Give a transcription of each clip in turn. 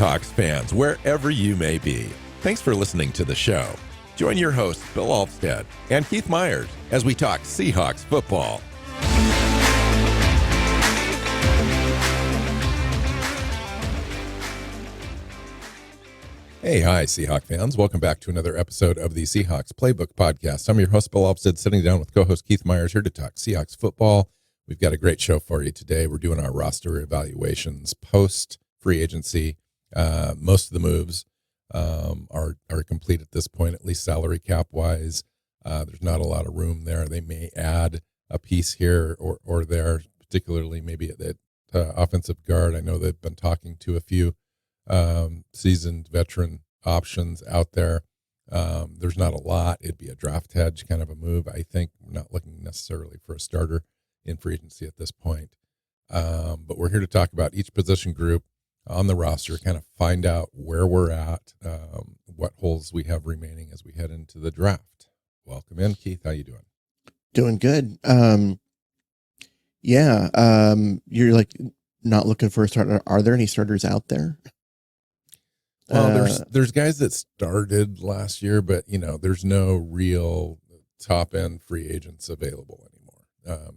Seahawks fans, wherever you may be. Thanks for listening to the show. Join your hosts, Bill Alvstad and Keith Myers, as we talk Seahawks football. Hey, hi, Seahawks fans. Welcome back to another episode of the Seahawks Playbook podcast. I'm your host, Bill Alvstad, sitting down with co-host Keith Myers here to talk Seahawks football. We've got a great show for you today. We're doing our roster evaluations post-free agency. Most of the moves are complete at this point, at least salary cap-wise. There's not a lot of room there. They may add a piece here or there, particularly maybe at offensive guard. I know they've been talking to a few seasoned veteran options out there. There's not a lot. It'd be a draft hedge kind of a move. I think we're not looking necessarily for a starter in free agency at this point. But we're here to talk about each position group on the roster, kind of find out where we're at, what holes we have remaining as we head into the draft. Welcome in, Keith. How you doing? Doing good. You're like not looking for a starter. Are there any starters out there? Well, there's guys that started last year, but there's no real top end free agents available anymore.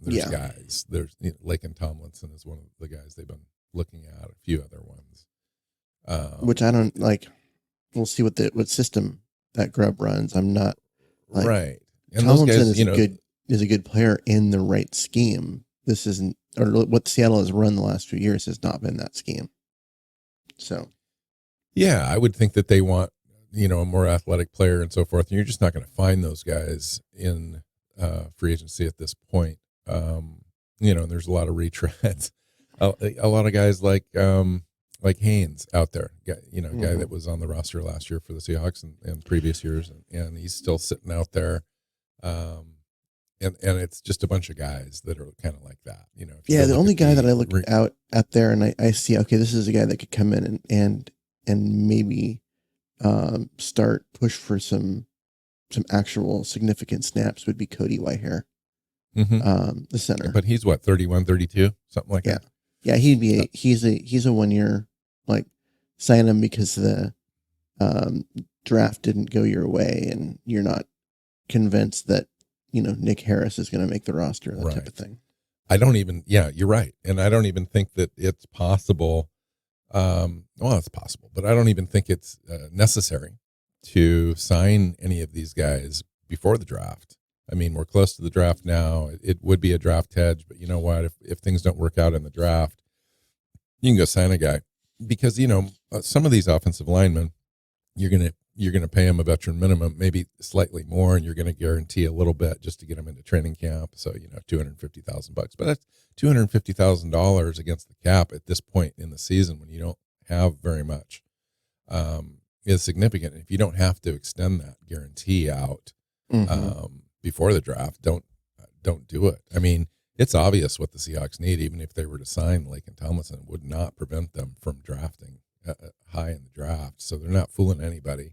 There's guys. There's Laken Tomlinson is one of the guys they've been looking at. A few other ones, which I don't like. We'll see what system that Grubb runs. I'm not right. And Tomlinson those guys, is a good player in the right scheme. This isn't, or what Seattle has run the last few years has not been that scheme. So. Yeah, I would think that they want, a more athletic player and so forth. And you're just not going to find those guys in free agency at this point. There's a lot of retreads, a lot of guys like Haynes out there, guy that was on the roster last year for the Seahawks and previous years. And he's still sitting out there. And it's just a bunch of guys that are kind of like that, the only guy that I look out there and I see, okay, this is a guy that could come in and maybe push for some actual significant snaps would be Cody Whitehair, the center. But he's what, 31, 32, something like that. Yeah, he's a 1 year, sign him because the draft didn't go your way and you're not convinced that Nick Harris is going to make the roster, that type of thing. You're right, and I don't even think that it's possible. It's possible, but I don't even think it's necessary to sign any of these guys before the draft. I mean, we're close to the draft now. It would be a draft hedge, but you know what? If things don't work out in the draft, you can go sign a guy because some of these offensive linemen, you're gonna pay them a veteran minimum, maybe slightly more, and you're gonna guarantee a little bit just to get them into training camp. So $250,000, but that's $250,000 against the cap at this point in the season when you don't have very much, is significant. If you don't have to extend that guarantee out before the draft, don't do it. I mean, it's obvious what the Seahawks need. Even if they were to sign Laken Tomlinson, it would not prevent them from drafting high in the draft. So they're not fooling anybody.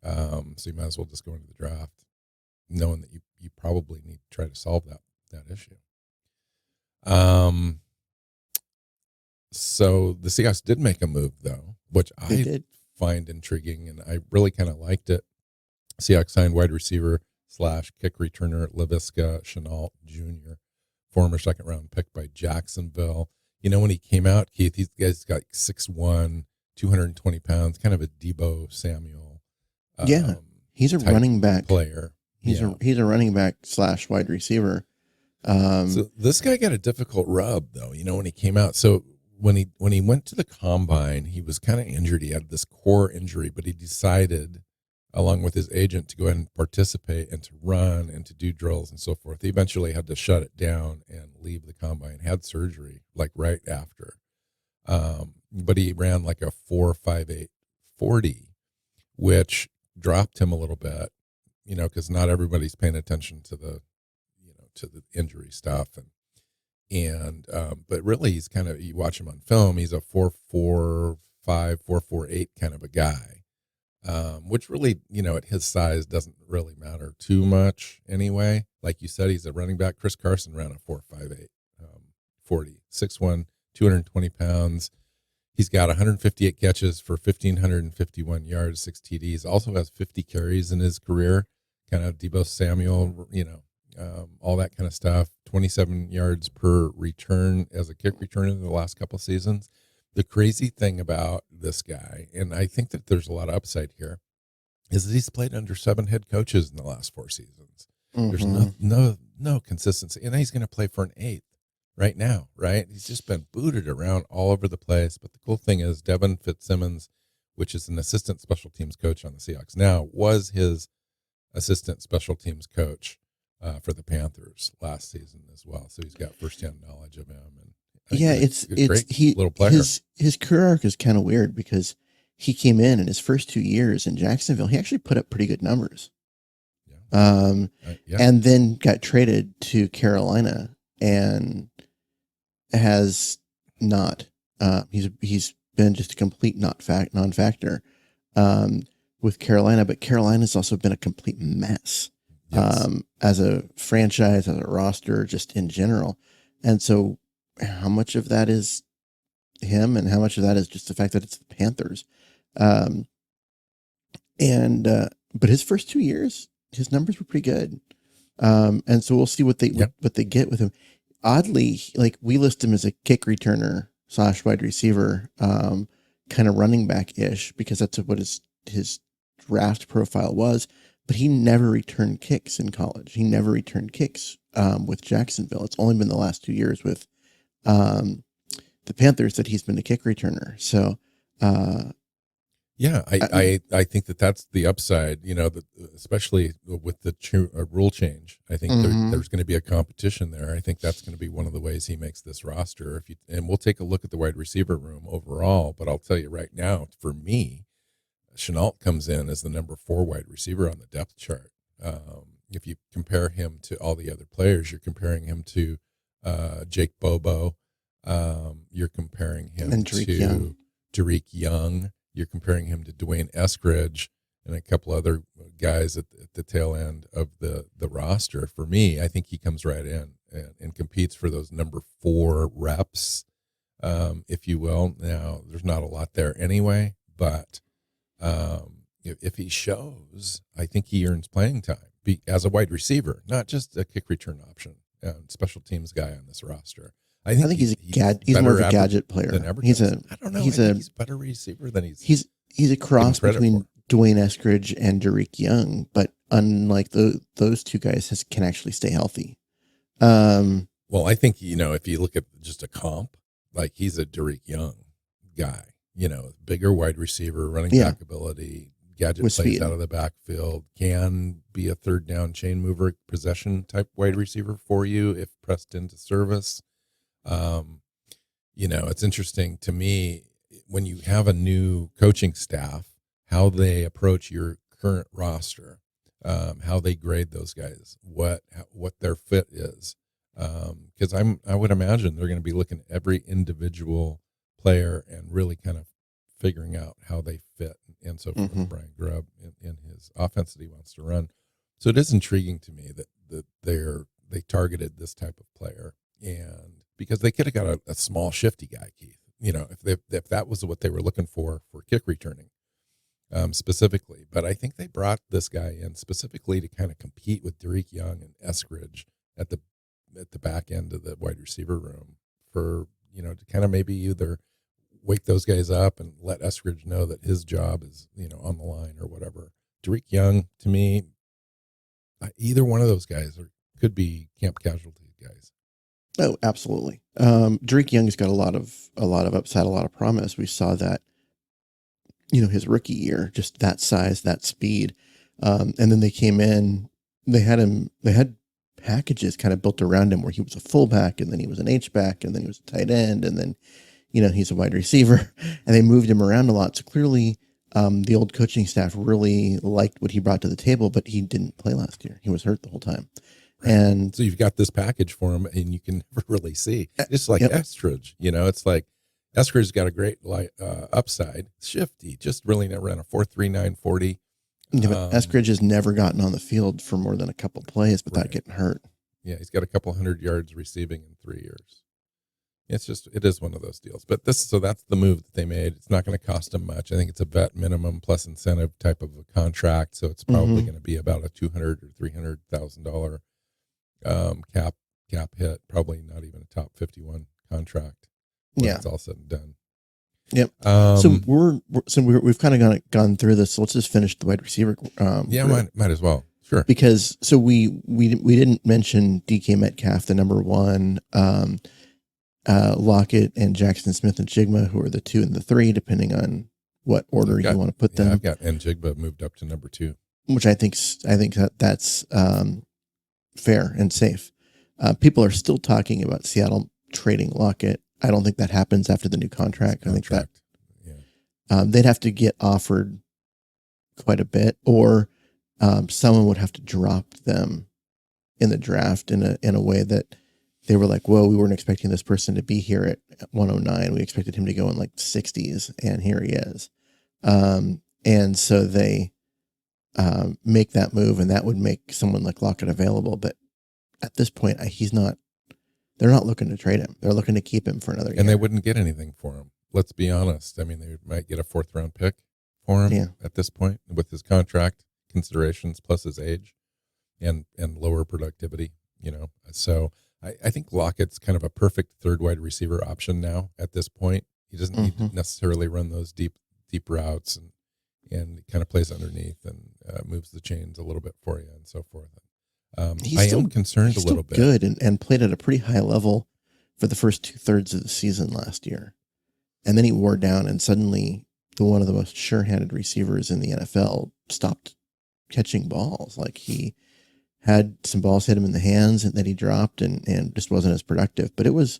So you might as well just go into the draft knowing that you probably need to try to solve that issue. So the Seahawks did make a move though, which I find intriguing, and I really kind of liked it. Seahawks signed wide receiver / kick returner Laviska Shenault Jr., former second round pick by Jacksonville. When he came out, Keith, these guys got 6'1", 220 pounds, kind of a Debo Samuel. He's a running back player. He's a running back / wide receiver. So this guy got a difficult rub though, when he came out. So when he went to the combine, he was kind of injured. He had this core injury, but he decided, along with his agent, to go ahead and participate and to run and to do drills and so forth. He eventually had to shut it down and leave the combine, had surgery right after. But he ran like a 4.58 40, which dropped him a little bit, because not everybody's paying attention to the injury stuff. But really he's kind of, you watch him on film, he's a 4.45, 4.48 kind of a guy. Which really, at his size doesn't really matter too much anyway. Like you said, he's a running back. Chris Carson ran a 4.58, 40, 6'1", 220 pounds. He's got 158 catches for 1,551 yards, 6 TDs. Also has 50 carries in his career, kind of Deebo Samuel, all that kind of stuff. 27 yards per return as a kick returner in the last couple of seasons. The crazy thing about this guy, and I think that there's a lot of upside here, is that he's played under 7 head coaches in the last 4 seasons. There's no consistency, and he's going to play for an 8th. Right now, right? He's just been booted around all over the place. But the cool thing is Devin Fitzsimmons, which is an assistant special teams coach on the Seahawks now, was his assistant special teams coach for the Panthers last season as well. So he's got firsthand knowledge of him. And it's little player. His career arc is kind of weird because he came in his first 2 years in Jacksonville. He actually put up pretty good numbers. And then got traded to Carolina and has not. He's been just a complete non-factor with Carolina, but Carolina's also been a complete mess as a franchise, as a roster, just in general. And so, how much of that is him, and how much of that is just the fact that it's the Panthers? But his first 2 years, his numbers were pretty good. And so we'll see what they get with him. Oddly, like, we list him as a kick returner / wide receiver, kind of running back ish, because that's what his draft profile was. But he never returned kicks in college. He never returned kicks with Jacksonville. It's only been the last 2 years with the Panthers that he's been a kick returner. So, I think that's the upside, especially with the rule change. I think there's going to be a competition there. I think that's going to be one of the ways he makes this roster. And we'll take a look at the wide receiver room overall, but I'll tell you right now, for me, Chenault comes in as the number 4 wide receiver on the depth chart. If you compare him to all the other players, you're comparing him to Jake Bobo. You're comparing him to Derek Young. You're comparing him to Dwayne Eskridge and a couple other guys at the tail end of the roster. For me, I think he comes right in and competes for those number 4 reps, if you will. Now, there's not a lot there anyway, but if he shows, I think he earns playing time as a wide receiver, not just a kick return option, special teams guy on this roster. I think he's more of a gadget player. I don't know. He's a better receiver than he's a cross between Dwayne Eskridge and Derek Young, but unlike those two guys, can actually stay healthy. Well, I think if you look at just a comp, like, he's a Derek Young guy. Bigger wide receiver, running back ability, gadget with plays speed out of the backfield, can be a third down chain mover, possession type wide receiver for you if pressed into service. It's interesting to me when you have a new coaching staff, how they approach your current roster, how they grade those guys, what their fit is. Because I would imagine they're going to be looking at every individual player and really kind of figuring out how they fit. And so for Brian Grubb in his offense that he wants to run. So it is intriguing to me that they targeted this type of player, and because they could have got a small shifty guy, Keith, if that was what they were looking for kick returning, specifically. But I think they brought this guy in specifically to kind of compete with Derek Young and Eskridge at the back end of the wide receiver room for, to kind of maybe either wake those guys up and let Eskridge know that his job is, on the line or whatever. Derek Young, to me, either one of those guys could be camp casualty guys. Oh, absolutely. Derek Young's got a lot of upside, a lot of promise. We saw that, his rookie year, just that size, that speed. And then they came in, they had packages kind of built around him where he was a fullback, and then he was an H-back, and then he was a tight end, and then, he's a wide receiver, and they moved him around a lot. So clearly, the old coaching staff really liked what he brought to the table, but he didn't play last year. He was hurt the whole time. Right. And so you've got this package for him, and you can never really see. It's like Eskridge, it's like Eskridge's got a great upside, shifty, just really ran a 4.39 40. Yeah, but Eskridge has never gotten on the field for more than a couple plays without getting hurt. Yeah, he's got a couple 100 yards receiving in 3 years. it is one of those deals. But that's the move that they made. It's not going to cost them much. I think it's a vet minimum plus incentive type of a contract, so it's probably going to be about a $200,000 or $300,000 cap hit. Probably not even a top 51 contract when it's all said and done. Yep. So we've kind of gone through this. So let's just finish the wide receiver. Might as well. Sure. Because so we didn't mention DK Metcalf, the number one, Lockett and Jackson Smith-Njigba, who are the 2 and the 3, depending on what order you want to put them. I've got Njigba moved up to number 2, which I think that's fair and safe. People are still talking about Seattle trading Lockett. I don't think that happens after the new contract. I think that they'd have to get offered quite a bit, or someone would have to drop them in the draft in a way that they were like, whoa, we weren't expecting this person to be here at 109. We expected him to go in like 60s, and here he is. And so they make that move, and that would make someone like Lockett available. But at this point, they're not looking to trade him. They're looking to keep him for another year. And they wouldn't get anything for him. Let's be honest. I mean, they might get a 4th round pick for him at this point with his contract considerations plus his age and lower productivity, So I think Lockett's kind of a perfect 3rd wide receiver option now at this point. He doesn't need to necessarily run those deep routes and kind of plays underneath and moves the chains a little bit for you and so forth. I am concerned a little bit. Good and played at a pretty high level for the first 2/3 of the season last year. And then he wore down, and suddenly one of the most sure-handed receivers in the NFL stopped catching balls. Like, he had some balls hit him in the hands and that he dropped and just wasn't as productive. But it was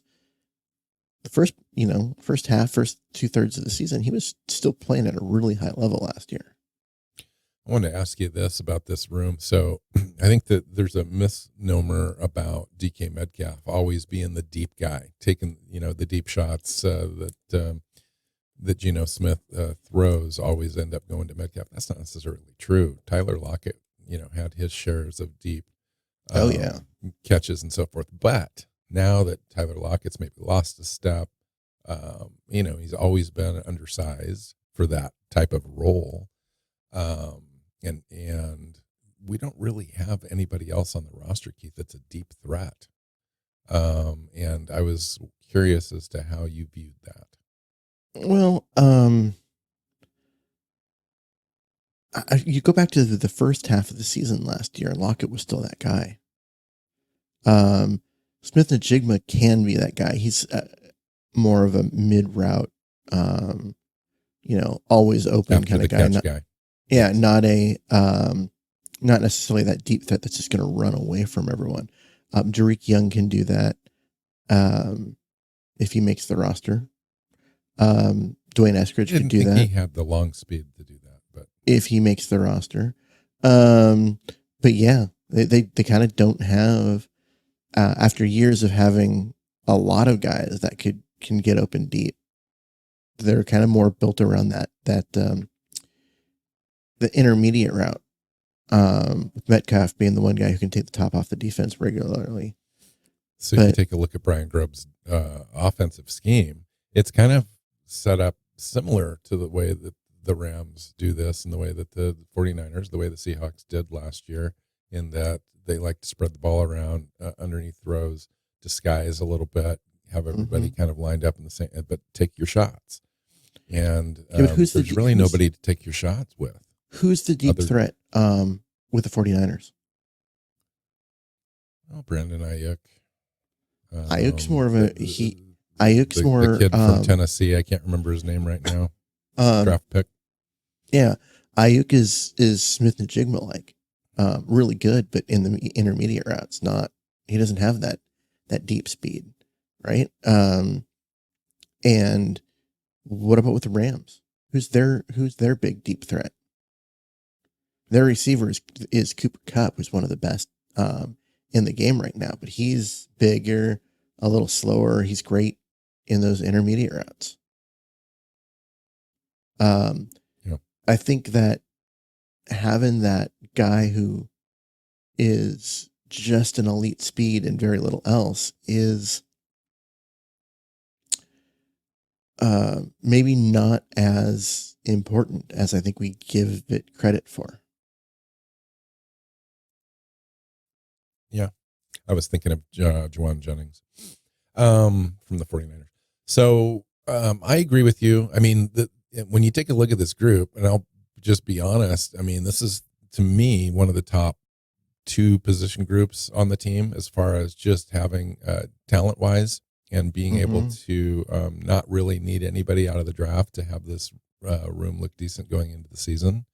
the first 2/3 of the season, he was still playing at a really high level last year. I want to ask you this about this room. So I think that there's a misnomer about DK Metcalf always being the deep guy, taking, the deep shots that Geno Smith throws always end up going to Metcalf. That's not necessarily true. Tyler Lockett, had his shares of deep catches and so forth. But now that Tyler Lockett's maybe lost a step, he's always been undersized for that type of role. And we don't really have anybody else on the roster, Keith, that's a deep threat. And I was curious as to how you viewed that. Well, you go back to the first half of the season last year, and Lockett was still that guy. Smith-Njigba can be that guy. He's more of a mid-route, always open kind of guy. Yeah, not necessarily that deep threat that's just going to run away from everyone. Jerick Young can do that if he makes the roster. Dwayne Eskridge could do that. He had the long speed to do that, but if he makes the roster. But yeah, they kind of don't have, after years of having a lot of guys that can get open deep, they're kind of more built around that the intermediate route, with Metcalf being the one guy who can take the top off the defense regularly. So if you take a look at Brian Grubb's offensive scheme, it's kind of set up similar to the way that the Rams do this and the way that the 49ers, the way the Seahawks did last year, in that they like to spread the ball around underneath throws, disguise a little bit, have everybody kind of lined up in the same, but take your shots. And there's really nobody to take your shots with. Who's the deep threat with the 49ers? Oh, Brandon Ayuk. Ayuk's more of Ayuk's more the kid from Tennessee. I can't remember his name right now. Draft pick. Yeah, Ayuk is Smith-Njigba like, really good, but in the intermediate routes, he doesn't have that deep speed, right? And what about with the Rams? Who's their big deep threat? Their receiver is Cooper Kupp, who's one of the best in the game right now, but he's bigger, a little slower. He's great in those intermediate routes. I think that having that guy who is just an elite speed and very little else is maybe not as important as I think we give it credit for. Yeah. I was thinking of Juwan Jennings from the 49ers. So I agree with you. I mean, when you take a look at this group, and I'll just be honest, I mean, this is, to me, one of the top 2 position groups on the team as far as just having talent-wise and being able to not really need anybody out of the draft to have this room look decent going into the season.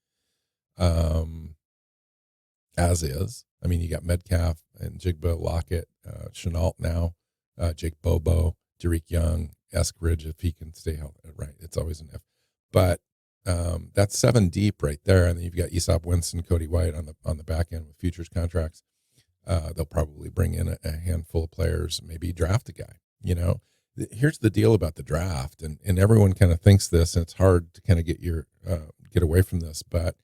As is. I mean, you got Metcalf and Jigba, Lockett, Chenault now, Jake Bobo, Derek Young, Eskridge, if he can stay healthy. Right, it's always an if. But that's 7 deep right there, and then you've got Aesop Winston, Cody White on the back end with futures contracts. They'll probably bring in a handful of players, maybe draft a guy. You know, here's the deal about the draft, and everyone kind of thinks this, and it's hard to kind of get away from this, but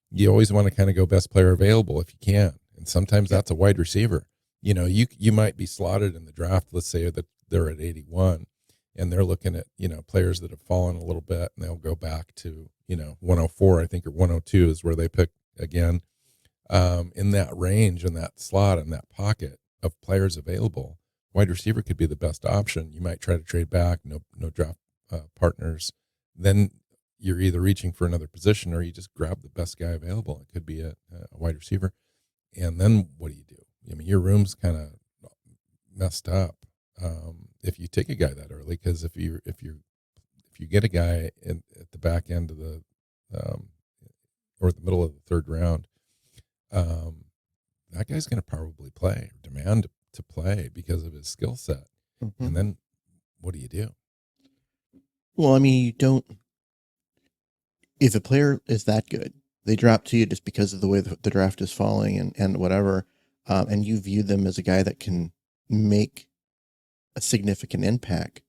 you always want to kind of go best player available if you can. And sometimes that's a wide receiver. You know, you might be slotted in the draft. Let's say that they're at 81 and they're looking at, you know, players that have fallen a little bit, and they'll go back to, you know, 104, I think, or 102 is where they pick again. In that range, in that slot, in that pocket of players available, wide receiver could be the best option. You might try to trade back, no draft partners. Then you're either reaching for another position or you just grab the best guy available. It could be a wide receiver. And then what do? I mean, your room's kind of messed up if you take a guy that early, because if you get a guy at the back end of the or the middle of the 3rd round, that guy's going to probably play or demand to play because of his skill set. And then what do you do? Well, I mean, you don't. If a player is that good, they drop to you just because of the way the draft is falling and whatever, and you view them as a guy that can make a significant impact,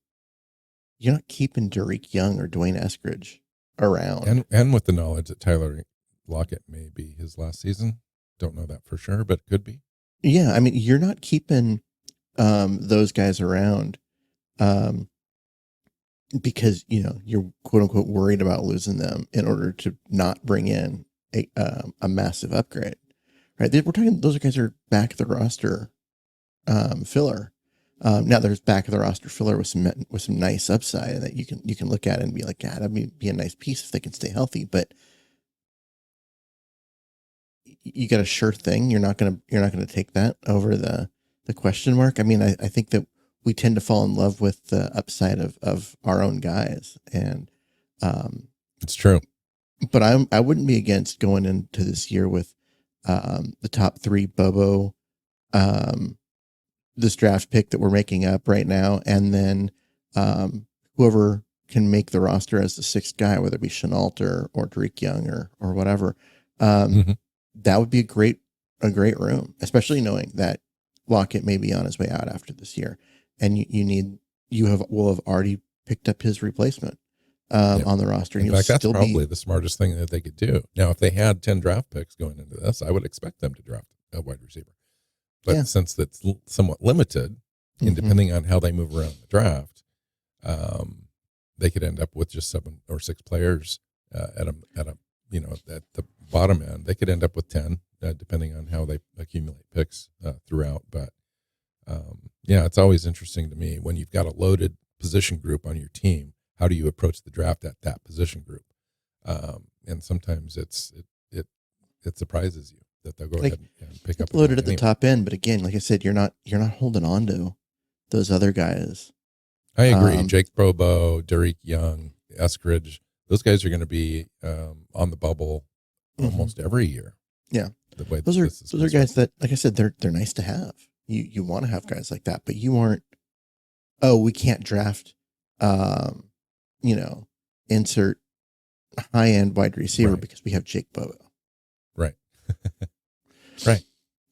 you're not keeping Derek Young or Dwayne Eskridge around. And with the knowledge that Tyler Lockett may be his last season, don't know that for sure, but could be. Yeah, I mean, you're not keeping those guys around because, you know, you're quote unquote worried about losing them in order to not bring in a massive upgrade, right? We're talking, those guys are back of the roster filler. Now there's back of the roster filler with some nice upside that you can look at and be like, God, that'd be a nice piece if they can stay healthy. But you got a sure thing. You're not gonna take that over the question mark. I mean, I think that we tend to fall in love with the upside of our own guys, and it's true. But I wouldn't be against going into this year with the top 3 Bobo, this draft pick that we're making up right now, and then whoever can make the roster as the 6th guy, whether it be Chenault or Derek Young or whatever. That would be a great room, especially knowing that Lockett may be on his way out after this year, and will have already picked up his replacement on the roster. In fact, that's probably the smartest thing that they could do. Now, if they had 10 draft picks going into this, I would expect them to draft a wide receiver. But since that's somewhat limited, and depending on how they move around the draft, they could end up with just 7 or 6 players at the bottom end. They could end up with 10, depending on how they accumulate picks throughout. But it's always interesting to me when you've got a loaded position group on your team. How do you approach the draft at that position group? And sometimes it surprises you that they'll go ahead and pick up loaded at the top end. But again, like I said, you're not holding on to those other guys. I agree. Jake Bobo, Derek Young, Eskridge, those guys are going to be on the bubble almost every year. Yeah, those are guys that, like I said, they're nice to have. You want to have guys like that, but you aren't. Oh, we can't draft. Insert high end wide receiver because we have Jake Bobo. Right. Right.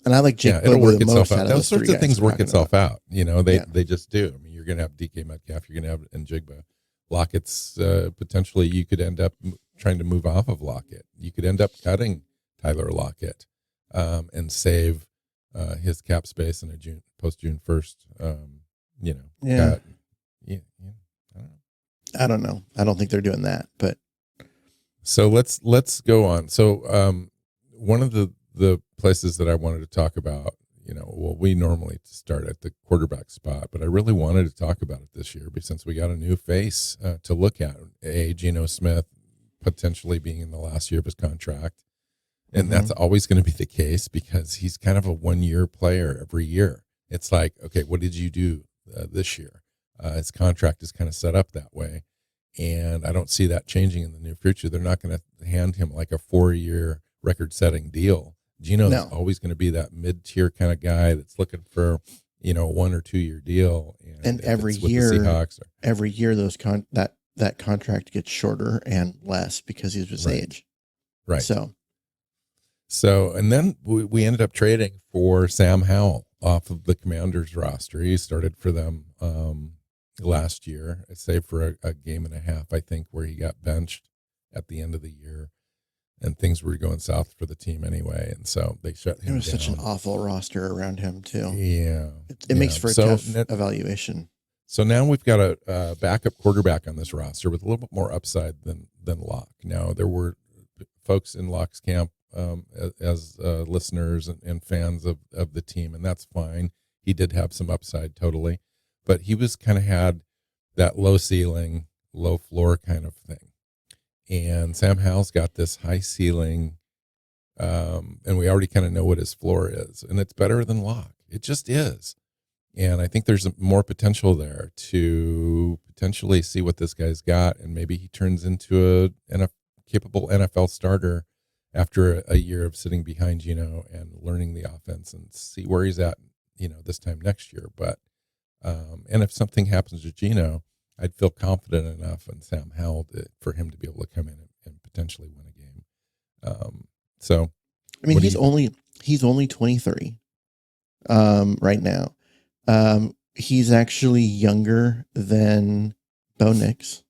And I like Jake Bobo the most out of those sorts of things work itself out. You know, they just do. I mean, you're going to have DK Metcalf, you're going to have Njigba. Lockett's potentially you could end up trying to move off of Lockett. You could end up cutting Tyler Lockett and save his cap space in a post June 1st. I don't know. I don't know. I don't think they're doing that, but So let's go on. So one of the places that I wanted to talk about, well, we normally start at the quarterback spot, but I really wanted to talk about it this year since we got a new face to look at. Geno Smith potentially being in the last year of his contract. And that's always going to be the case because he's kind of a 1-year player every year. It's like, okay, what did you do this year? His contract is kind of set up that way. And I don't see that changing in the near future. They're not going to hand him like a 4-year record-setting deal. Geno's always going to be that mid-tier kind of guy that's looking for, a 1 or 2 year deal. And every year, that contract gets shorter and less because he's his age. Right. So, and then we ended up trading for Sam Howell off of the Commanders roster. He started for them last year, save for a game and a half, I think, where he got benched at the end of the year, and things were going south for the team anyway. And so they shut him down. There was such an awful roster around him too. Yeah. It makes for a tough evaluation. So now we've got a backup quarterback on this roster with a little bit more upside than Locke. Now, there were folks in Locke's camp as listeners and fans of the team, and that's fine. He did have some upside, totally, but he was kind of had that low ceiling, low floor kind of thing. And Sam Howell's got this high ceiling, and we already kind of know what his floor is, and it's better than Locke. It just is. And I think there's more potential there to potentially see what this guy's got, and maybe he turns into a capable NFL starter after a year of sitting behind Geno and learning the offense, and see where he's at, this time next year. But and if something happens to Geno, I'd feel confident enough in Sam Howell for him to be able to come in and potentially win a game. So, I mean, he's only 23 right now. He's actually younger than Bo Nix,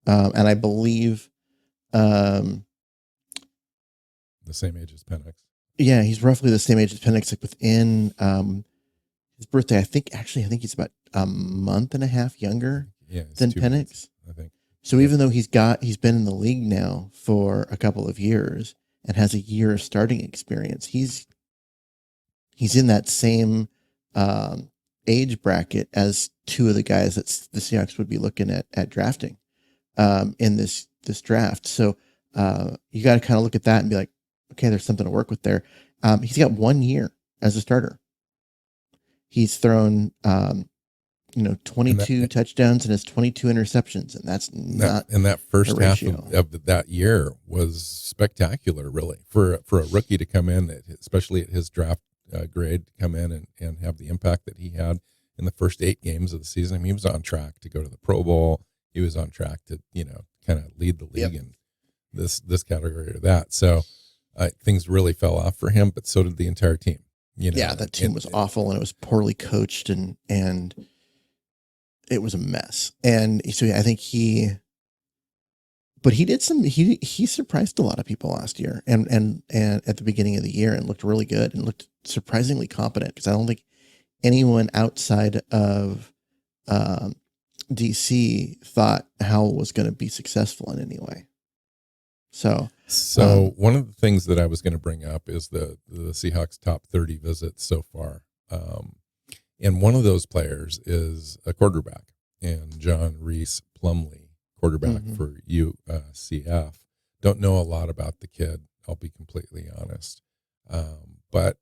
and I believe the same age as Penix. Yeah, he's roughly the same age as Penix. Like within his birthday, I think he's about a month and a half younger than Penix. Months, I think. So even though he's been in the league now for a couple of years and has a year of starting experience, he's in that same age bracket as two of the guys that the Seahawks would be looking at drafting in this draft. So you got to kind of look at that and be like, okay, there's something to work with there. He's got 1 year as a starter. He's thrown 22 touchdowns and has 22 interceptions, and that's not. And that first half of that year was spectacular, really, for a rookie to come in, especially at his draft grade, to come in and have the impact that he had in the first 8 games of the season. I mean, he was on track to go to the Pro Bowl. He was on track to kind of lead the league in this category or that. So things really fell off for him, but so did the entire team. That team was awful, and it was poorly coached, and it was a mess. And so I think he surprised a lot of people last year and at the beginning of the year, and looked really good and looked surprisingly competent, because I don't think anyone outside of DC thought Howell was going to be successful in any way. So one of the things that I was going to bring up is the Seahawks top 30 visits so far. And one of those players is a quarterback, and John Reese Plumlee, quarterback for UCF. Don't know a lot about the kid, I'll be completely honest. But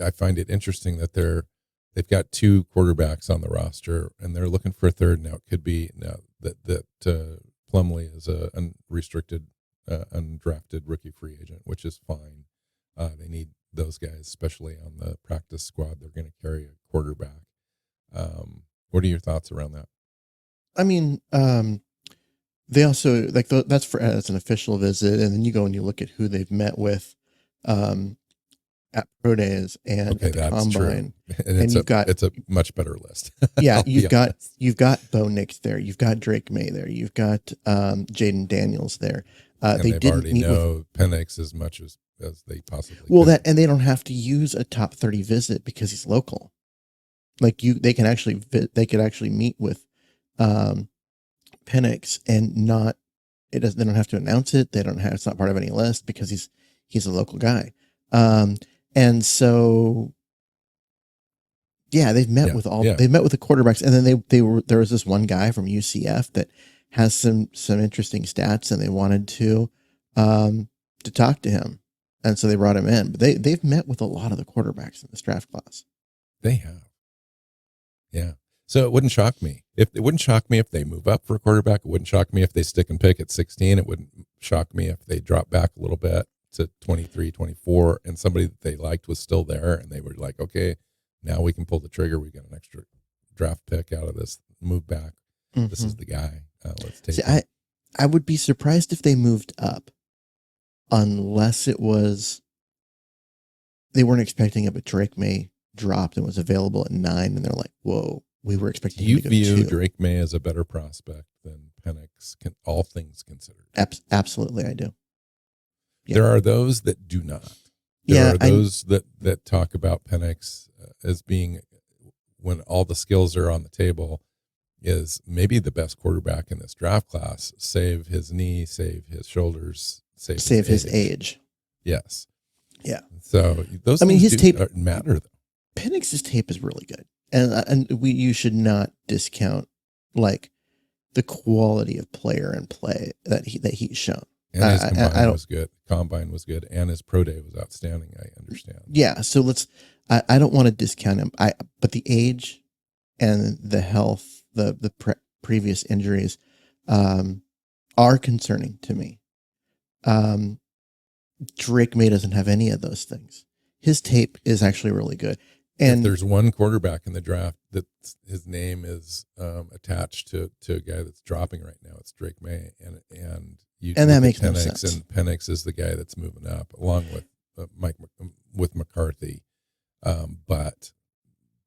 I find it interesting that they've got 2 quarterbacks on the roster, and they're looking for a third. Now, it could be that Plumlee is a unrestricted, undrafted rookie free agent, which is fine. They need those guys, especially on the practice squad. They're going to carry a quarterback. What are your thoughts around that? I mean, they also that's as an official visit, and then you go and you look at who they've met with at pro days and at the combine, and it's a much better list. Yeah, you've got Bo Nix there, you've got Drake May there, you've got Jaden Daniels there. They already know Penix as much as they possibly could. And they don't have to use a top 30 visit because he's local. Like they could actually meet with Penix and not they don't have to announce it. It's not part of any list because he's a local guy. And so they've met with they've met with the quarterbacks, and then there was this one guy from UCF that has some interesting stats, and they wanted to talk to him, and so they brought him in. But they've met with a lot of the quarterbacks in this draft class. They have, yeah. So it wouldn't shock me if they move up for a quarterback. It wouldn't shock me if they stick and pick at 16. It wouldn't shock me if they drop back a little bit to 23, 24, and somebody that they liked was still there, and they were like, okay, now we can pull the trigger. We got an extra draft pick out of this. Move back. Mm-hmm. This is the guy. Let's take it. I would be surprised if they moved up unless it was they weren't expecting it, but Drake May dropped and was available at 9, and they're like, whoa, we were expecting you him to go view 2. Drake May as a better prospect than Penix, all things considered. Absolutely, I do. Yeah. There are those that do not. There are those that talk about Penix as being, when all the skills are on the table, is maybe the best quarterback in this draft class, save his knee, save his shoulders, save his age. Yes. Yeah. So those his tape matter, though. Penix's tape is really good. And you should not discount like the quality of player and play that he's shown. And his combine was good. Combine was good, and his pro day was outstanding. I understand. Yeah, so I don't want to discount him. But the age and the health, the previous injuries, are concerning to me. Drake May doesn't have any of those things. His tape is actually really good. And if there's one quarterback in the draft that his name is attached to a guy that's dropping right now, it's Drake May, and that makes no sense. And Penix is the guy that's moving up, along with McCarthy. But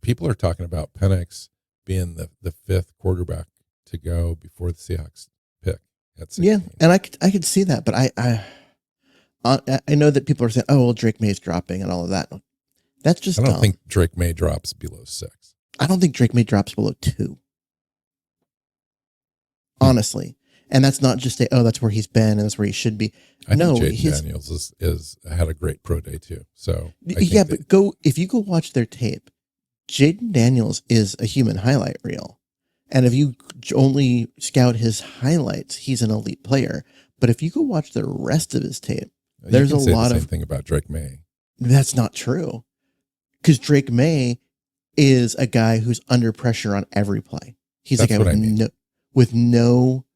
people are talking about Penix being the 5th quarterback to go before the Seahawks pick at 16. Yeah, and I could see that, but I know that people are saying, "Oh, well, Drake May's dropping" and all of that. That's just. I don't think Drake May drops below 6. I don't think Drake May drops below 2. Honestly. And that's not just that's where he's been and that's where he should be. I think Jaden Daniels is had a great pro day too. So but if you go watch their tape, Jaden Daniels is a human highlight reel. And if you only scout his highlights, he's an elite player. But if you go watch the rest of his tape, there's a lot of same thing about Drake May. That's not true. Because Drake May is a guy who's under pressure on every play. He's a guy with no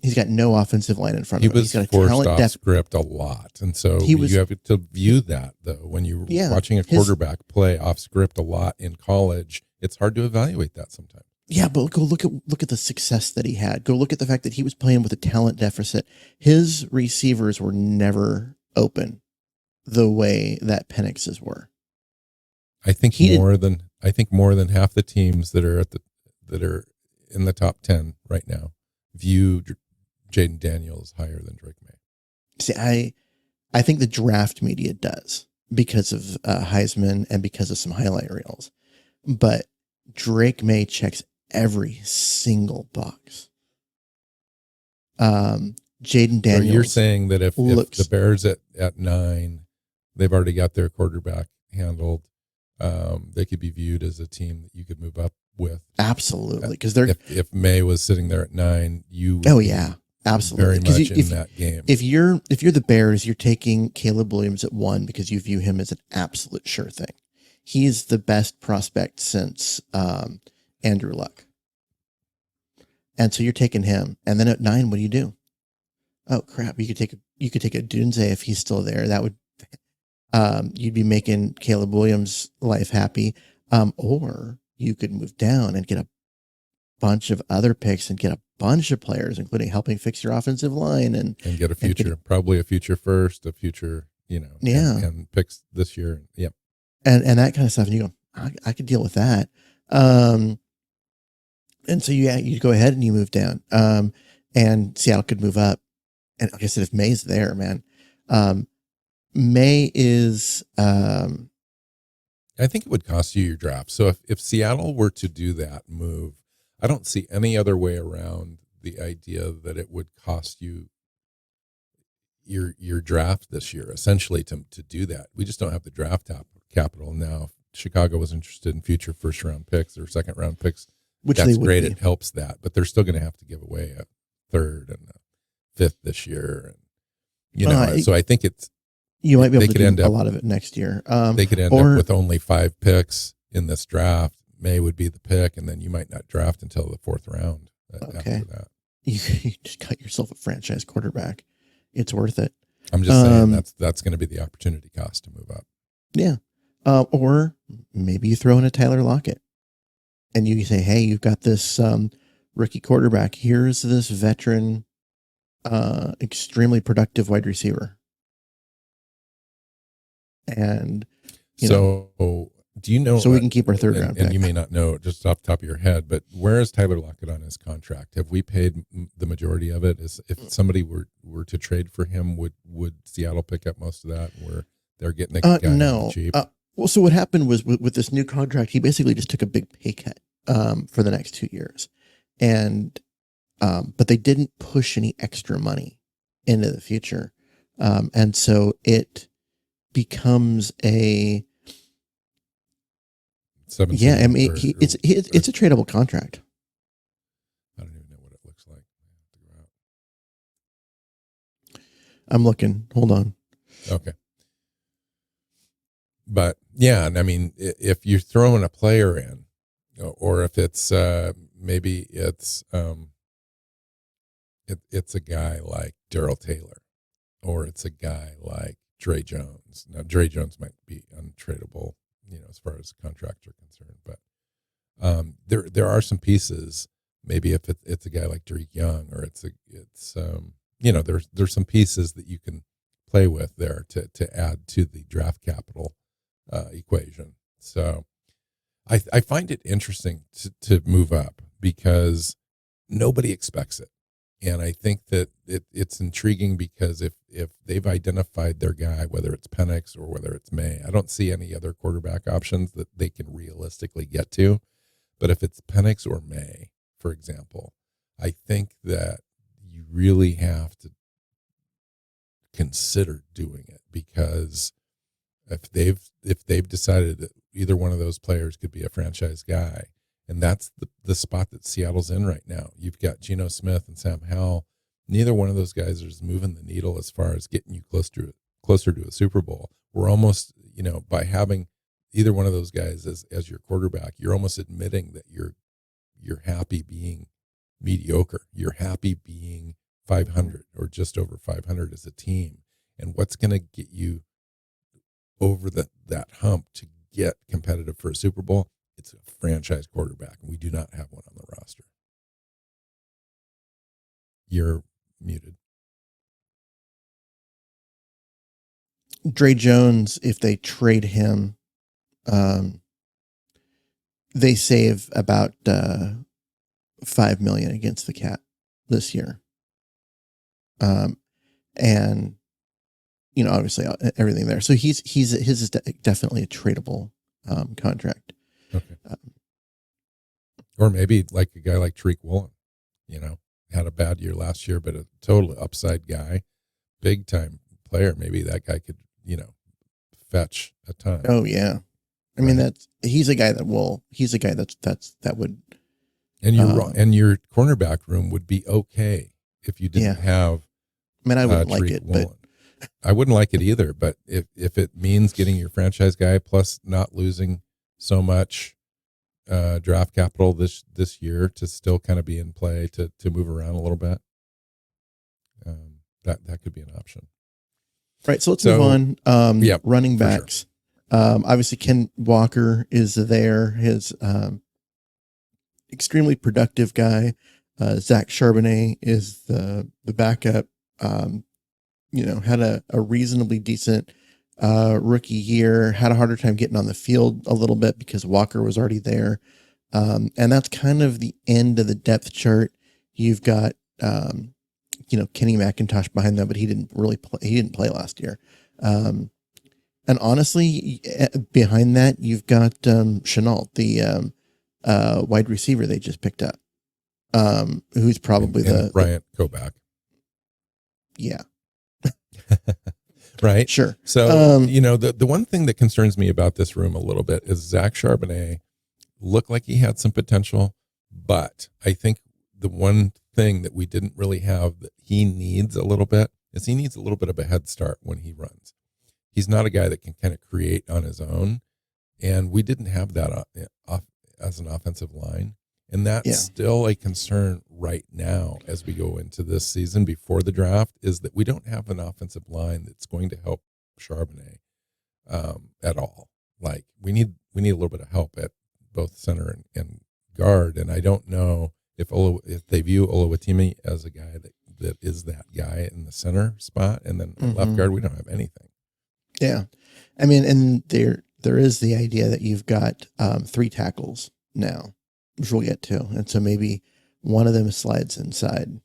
he's got no offensive line in front of him. He's got a forced off script a lot. And so you have to view that, though. When you're watching a quarterback play off script a lot in college, it's hard to evaluate that sometimes. Yeah, but go look at the success that he had. Go look at the fact that he was playing with a talent deficit. His receivers were never open the way that Penix's were. I think more than half the teams that are in the top 10 right now view Jaden Daniels higher than Drake May. See, I think the draft media does because of Heisman and because of some highlight reels, but Drake May checks every single box. Jaden Daniels. So you're saying that if the Bears at 9, they've already got their quarterback handled, they could be viewed as a team that you could move up with. Absolutely, because they're if May was sitting there at 9, you absolutely very much in that game. If you're the Bears, you're taking Caleb Williams at 1 because you view him as an absolute sure thing. He's the best prospect since Andrew Luck, and so you're taking him. And then at 9, what do you do? Oh crap! You could take a Dunze if he's still there. That would you'd be making Caleb Williams' life happy, or you could move down and get a bunch of other picks and get a bunch of players, including helping fix your offensive line and get a future, probably a future first, a future, and picks this year. Yep. And that kind of stuff. And you go, I could deal with that. And so you go ahead and you move down. And Seattle could move up. And like I said, if May's there, man, May is, I think it would cost you your draft. So if Seattle were to do that move, I don't see any other way around the idea that it would cost you your draft this year, essentially, to do that. We just don't have the draft capital now. If Chicago was interested in future first round picks or second round picks, Which that's they would great. be. It helps that, but they're still going to have to give away a third and a fifth this year, and so I think you might be able to do end a up, lot of it next year. They could end up with only 5 picks in this draft. May would be the pick, and then you might not draft until the 4th round after that. You just got yourself a franchise quarterback. It's worth it. I'm just saying that's going to be the opportunity cost to move up. Yeah. Or maybe you throw in a Tyler Lockett and you say, hey, you've got this rookie quarterback. Here's this veteran, extremely productive wide receiver. And, do you know? So we can keep our third round pick. And you may not know just off the top of your head, but where is Tyler Lockett on his contract? Have we paid the majority of it? If somebody were to trade for him, would Seattle pick up most of that? Where they're getting a guy cheap? Well, so what happened was with this new contract, he basically just took a big pay cut for the next 2 years, and but they didn't push any extra money into the future, and so it becomes a 17 I mean, it's a tradable contract. I don't even know what it looks like. I'm looking. Hold on. Okay. But yeah, I mean, if you're throwing a player in, or if it's maybe it's a guy like Darrell Taylor, or it's a guy like Dre Jones. Now, Dre Jones might be untradeable, as far as contracts are concerned, but there are some pieces. Maybe if it's a guy like Drake Young, or there's some pieces that you can play with there to add to the draft capital equation. So I find it interesting to move up because nobody expects it. And I think that it's intriguing because if they've identified their guy, whether it's Penix or whether it's May, I don't see any other quarterback options that they can realistically get to. But if it's Penix or May, for example, I think that you really have to consider doing it, because if they've decided that either one of those players could be a franchise guy, and that's the spot that Seattle's in right now. You've got Geno Smith and Sam Howell. Neither one of those guys is moving the needle as far as getting you closer to a Super Bowl. We're almost, by having either one of those guys as your quarterback, you're almost admitting that you're happy being mediocre. You're happy being 500 or just over 500 as a team. And what's going to get you over that hump to get competitive for a Super Bowl? It's a franchise quarterback, and we do not have one on the roster. You're muted. Dre Jones, if they trade him, they save about $5 million against the cap this year. And obviously everything there. So his is definitely a tradable contract. Okay. Or maybe like a guy like Tariq Woolen, had a bad year last year, but a total upside guy, big time player. Maybe that guy could, fetch a ton. Oh yeah. I mean, he's a guy that would. And your cornerback room would be okay if you didn't have. I mean, I wouldn't like Tariq it, Woolen. I wouldn't like it either. But if it means getting your franchise guy plus not losing so much draft capital this year to still kind of be in play to move around a little bit, that could be an option. Right. So let's move on. Running backs. Sure. Obviously, Ken Walker is there. His extremely productive guy. Zach Charbonnet is the backup. Had a reasonably decent rookie year, had a harder time getting on the field a little bit because Walker was already there. And that's kind of the end of the depth chart. You've got, Kenny McIntosh behind them, but he didn't play last year. And honestly, behind that, you've got Chenault, the wide receiver they just picked up. who's probably and Bryant Kobach. Yeah. Right. Sure. So, the one thing that concerns me about this room a little bit is Zach Charbonnet looked like he had some potential, but I think the one thing that we didn't really have that he needs a little bit is he needs a little bit of a head start when he runs. He's not a guy that can kind of create on his own. And we didn't have that as an offensive line. And that's still a concern right now as we go into this season before the draft, is that we don't have an offensive line that's going to help Charbonnet at all. Like we need a little bit of help at both center and guard. And I don't know if they view Oluwatimi as a guy that is that guy in the center spot. And then left guard, we don't have anything. Yeah. I mean, and there is the idea that you've got 3 tackles now, which we'll get to. And so maybe one of them slides inside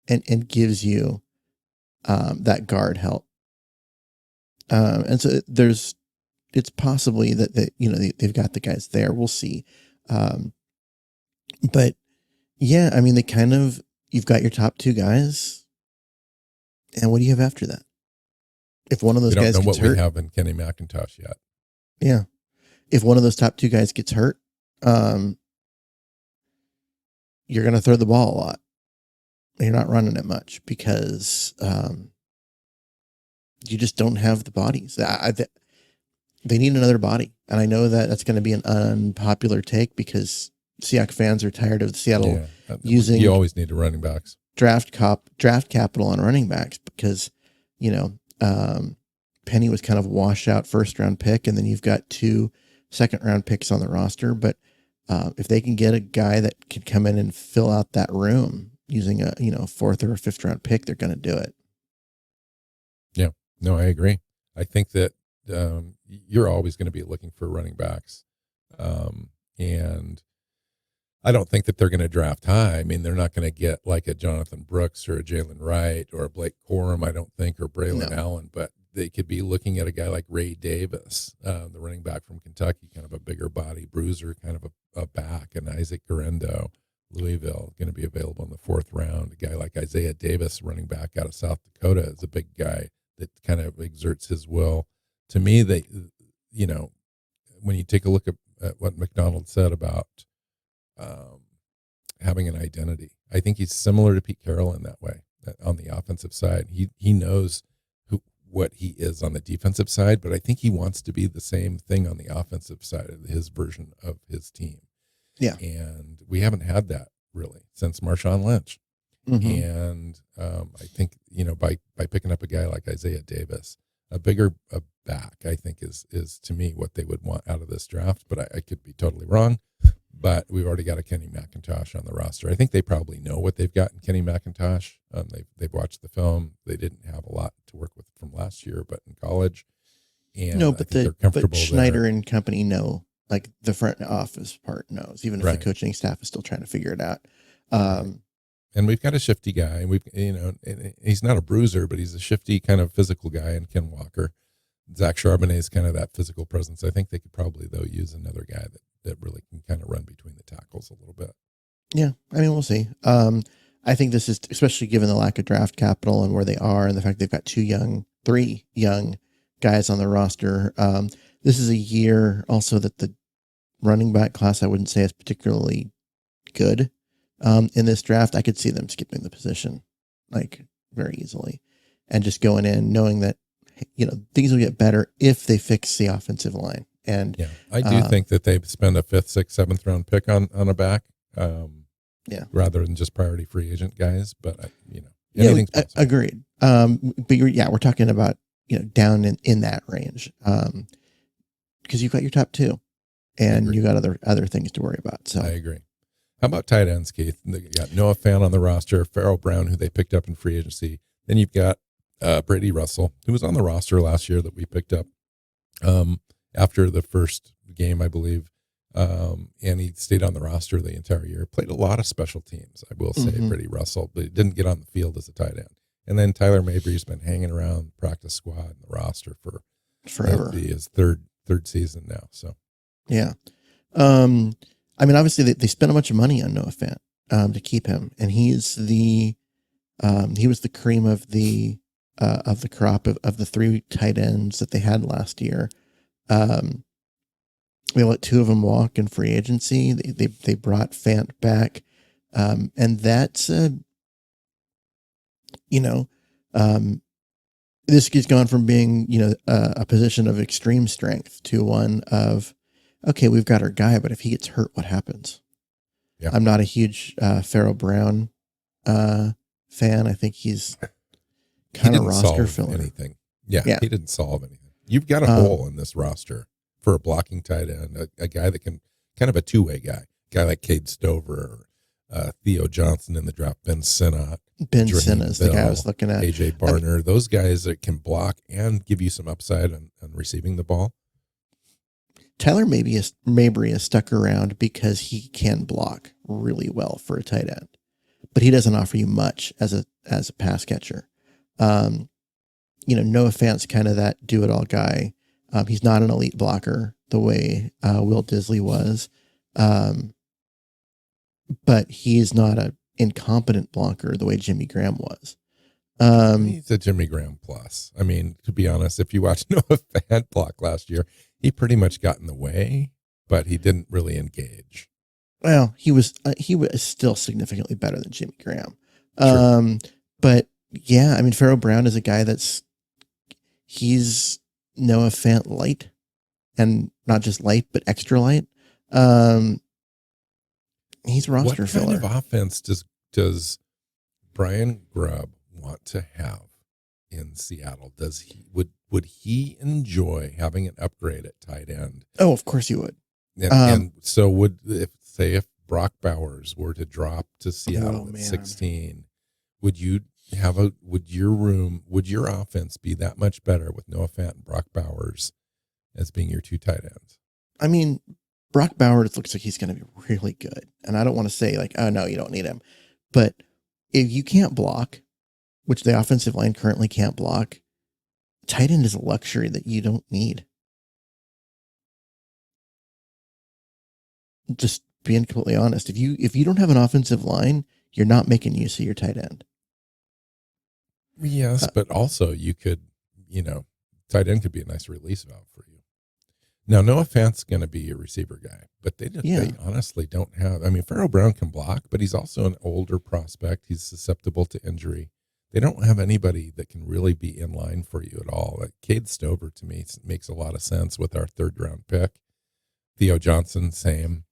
and gives you that guard help. And so it's possibly that they've got the guys there. We'll see. But yeah, I mean, you've got your top 2 guys. And what do you have after that? If one of those guys gets hurt. We don't know what we have in Kenny McIntosh yet. Yeah. If one of those top 2 guys gets hurt, you're going to throw the ball a lot. You're not running it much because you just don't have the bodies. They need another body. And I know that that's going to be an unpopular take because Seahawks fans are tired of Seattle using. You always need running backs. Draft capital on running backs because, Penny was kind of washed out first round pick, and then you've got 2 second round picks on the roster. But if they can get a guy that can come in and fill out that room using a 4th or a 5th round pick, they're going to do it. Yeah, no, I agree. I think that you're always going to be looking for running backs, and I don't think that they're going to draft high. I mean, they're not going to get like a Jonathan Brooks or a Jalen Wright or a Blake Corum, I don't think, or Braylon Allen, but they could be looking at a guy like Ray Davis, the running back from Kentucky, kind of a bigger body bruiser, kind of a back, and Isaac Garendo, Louisville, going to be available in the 4th round. A guy like Isaiah Davis, running back out of South Dakota, is a big guy that kind of exerts his will. To me, when you take a look at what McDonald said about having an identity, I think he's similar to Pete Carroll in that way. On the offensive side, he knows what he is on the defensive side, but I think he wants to be the same thing on the offensive side of his version of his team. Yeah, and we haven't had that really since Marshawn Lynch. And I think by picking up a guy like Isaiah Davis, a bigger back, I think is to me what they would want out of this draft. But I could be totally wrong. But we've already got a Kenny McIntosh on the roster. I think they probably know what they've got in Kenny McIntosh. They've watched the film. They didn't have a lot to work with from last year, but in college, and no, but they're comfortable. But Schneider and company know, like the front office part knows, even if the coaching staff is still trying to figure it out. And we've got a shifty guy. We've he's not a bruiser, but he's a shifty kind of physical guy in Ken Walker. Zach Charbonnet is kind of that physical presence. I think they could probably though use another guy that really can kind of run between the tackles a little bit. Yeah, I mean, we'll see. I think this is, especially given the lack of draft capital and where they are and the fact they've got 3 young guys on the roster. This is a year also that the running back class, I wouldn't say is particularly good. In this draft, I could see them skipping the position like very easily and just going in knowing that, things will get better if they fix the offensive line. And yeah, I do think that they spend a 5th, 6th, 7th round pick on a back, rather than just priority free agent guys. But anything's possible. Agreed. But we're talking about down in that range, because you've got your top 2, and you got other things to worry about. So I agree. How about tight ends, Keith? You got Noah Fant on the roster, Farrell Brown, who they picked up in free agency. Then you've got Brady Russell, who was on the roster last year that we picked up after the first game, I believe. And he stayed on the roster the entire year. Played a lot of special teams, I will say, Brady Russell, but he didn't get on the field as a tight end. And then Tyler Mabry's been hanging around the practice squad and the roster for forever. That'll be his third season now. So yeah. I mean, obviously they spent a bunch of money on Noah Fant. to keep him, and he was the cream of the crop of the 3 tight ends that they had last year. They let 2 of them walk in free agency. They brought Fant back, and that's this has gone from being a position of extreme strength to one of, okay, we've got our guy, but if he gets hurt, what happens? Yeah. I'm not a huge Pharaoh Brown fan. I think he's kind of roster filler. Anything. Yeah, he didn't solve anything. You've got a hole in this roster for a blocking tight end, a guy that can, kind of a two-way guy like Cade Stover, or Theo Johnson in the draft, Ben Sinnott. Ben Sinnott is the guy I was looking at. AJ Barner, those guys that can block and give you some upside on receiving the ball. Tyler Mabry is stuck around because he can block really well for a tight end, but he doesn't offer you much as a pass catcher. Noah Fant's kind of that do-it-all guy. He's not an elite blocker the way Will Disley was, but he's not an incompetent blocker the way Jimmy Graham was. He's a Jimmy Graham plus. I mean, to be honest, if you watch Noah Fant block last year, he pretty much got in the way, but he didn't really engage. Well, he was still significantly better than Jimmy Graham. But yeah, I mean, Pharaoh Brown is a guy he's Noah Fant light, and not just light, but extra light. He's roster filler. What kind of offense does Brian Grubb want to have in Seattle? Would he enjoy having an upgrade at tight end? Oh, of course he would. And so if Brock Bowers were to drop to Seattle at 16, would your offense be that much better with Noah Fant and Brock Bowers as being your 2 tight ends? I mean, Brock Bowers looks like he's going to be really good. And I don't want to say like, oh no, you don't need him. But if you can't block, which the offensive line currently can't block, tight end is a luxury that you don't need. Just being completely honest. If you don't have an offensive line, you're not making use of your tight end. Yes, but also you could, tight end could be a nice release valve for you. Now, Noah Fant's going to be a receiver guy, but they honestly don't have. I mean, Pharaoh Brown can block, but he's also an older prospect. He's susceptible to injury. They don't have anybody that can really be in line for you at all. Like Cade Stover, to me, makes a lot of sense with our 3rd round pick. Theo Johnson, same.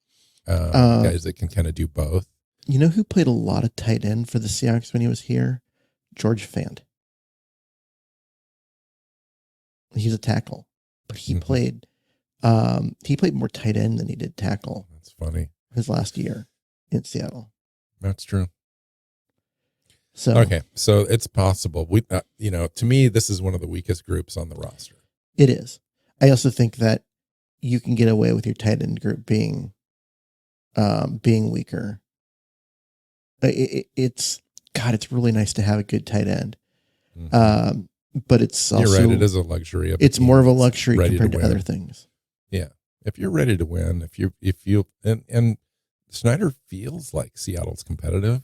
Guys that can kind of do both. You know who played a lot of tight end for the Seahawks when he was here? George Fant. He's a tackle, but he played more tight end than he did tackle. That's funny. His last year in Seattle. That's true. So okay, so it's possible. We, to me, this is one of the weakest groups on the roster. It is. I also think that you can get away with your tight end group being weaker. It's really nice to have a good tight end. Mm-hmm. But it's also, you're right, it is a luxury. It's more of a luxury compared to other things. Yeah. If you're ready to win, if you and Snyder feels like Seattle's competitive.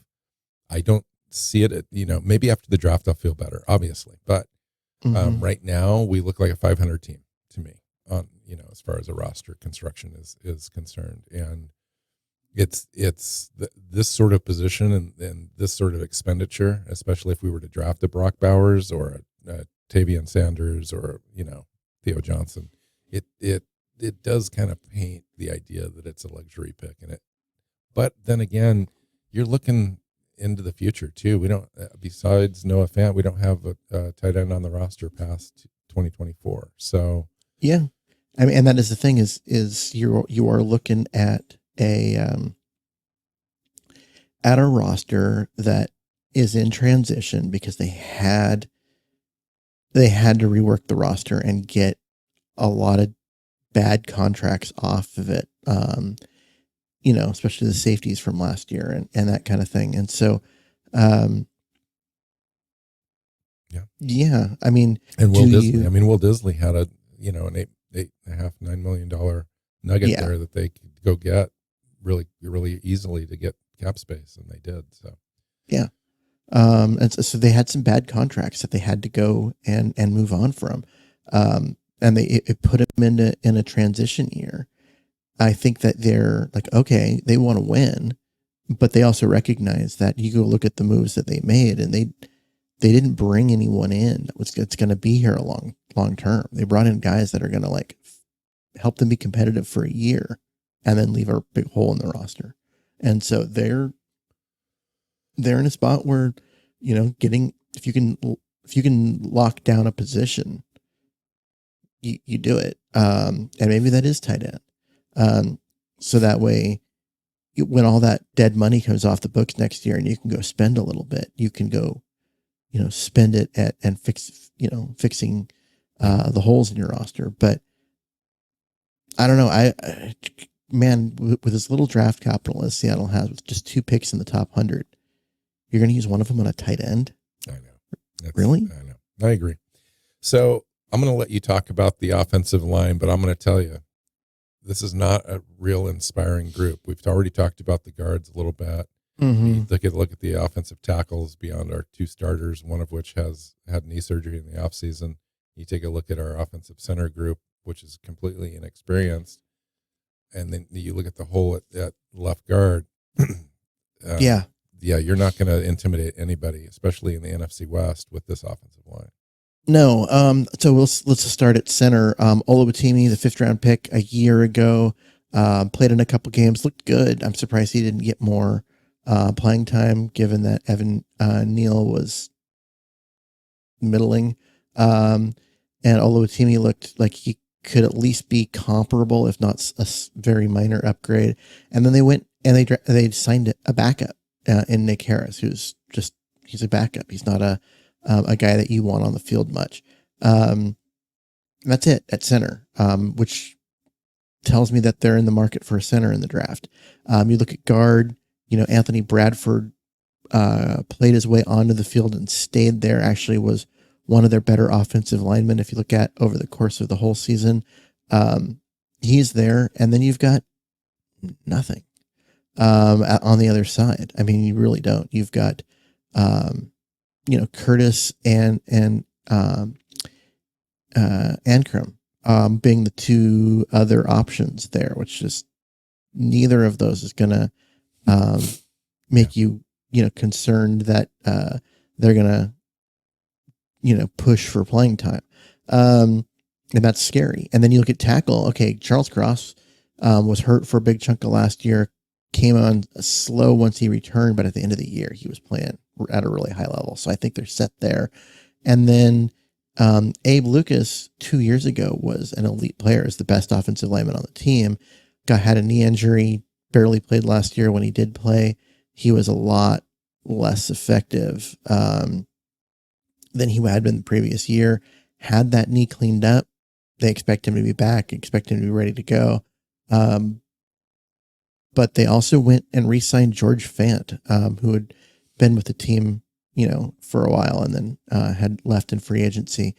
I don't see it maybe after the draft I'll feel better, obviously. But right now we look like a 500 team to me on, as far as a roster construction is concerned. And it's this sort of position and this sort of expenditure, especially if we were to draft a Brock Bowers or a Tavion Sanders or, Theo Johnson, it does kind of paint the idea that it's a luxury pick but then again, you're looking into the future too. We don't, besides Noah Fant, we don't have a tight end on the roster past 2024. So yeah, I mean, and that is the thing is you are looking at a roster that is in transition because they had to rework the roster and get a lot of bad contracts off of it. Especially the safeties from last year and that kind of thing. And so, yeah, I mean, and Will Disley had an $8.5-9 million nugget there that they could go get really, really easily to get cap space, and they did. So yeah. And so they had some bad contracts that they had to go and move on from. And it put them in a transition year. I think that they're like, okay, they want to win, but they also recognize that you go look at the moves that they made, and they didn't bring anyone in that's going to be here a long term. They brought in guys that are going to like help them be competitive for a year and then leave a big hole in the roster. And so they're in a spot where, if you can lock down a position, you do it. And maybe that is tight end. So that way, when all that dead money comes off the books next year and you can go spend a little bit, you can go, spend it and fixing the holes in your roster. But I don't know. Man, with as little draft capital as Seattle has, with just 2 picks in the top 100, you're going to use one of them on a tight end? I know. Really? I know. I agree. So I'm going to let you talk about the offensive line, but I'm going to tell you, this is not a real inspiring group. We've already talked about the guards a little bit. Mm-hmm. Look at the offensive tackles beyond our 2 starters, one of which has had knee surgery in the offseason. You take a look at our offensive center group, which is completely inexperienced. And then you look at the hole at left guard. Yeah, you're not going to intimidate anybody, especially in the NFC West, with this offensive line. No. So let's start at center. Oluwatimi, the 5th round pick a year ago, played in a couple games, looked good. I'm surprised he didn't get more playing time, given that Evan Neal was middling. And Oluwatimi looked like he could at least be comparable, if not a very minor upgrade. And then they went and they signed a backup in Nick Harris, he's a backup. He's not a guy that you want on the field much. That's it at center, which tells me that they're in the market for a center in the draft. You look at guard, Anthony Bradford played his way onto the field and stayed there, actually was one of their better offensive linemen. If you look at over the course of the whole season, he's there. And then you've got nothing on the other side. I mean, you really don't. You've got, Curtis and Ankrum being the 2 other options there, which just neither of those is going to make you concerned that they're going to push for playing time. And that's scary. And then you look at tackle. Okay, Charles Cross was hurt for a big chunk of last year, came on slow once he returned, but at the end of the year, he was playing at a really high level. So I think they're set there. And then Abe Lucas 2 years ago was an elite player, is the best offensive lineman on the team. Had a knee injury, barely played last year. When he did play, he was a lot less effective than he had been the previous year. Had that knee cleaned up, they expect him to be back, expect him to be ready to go. But they also went and re-signed George Fant, who had been with the team, for a while and then had left in free agency,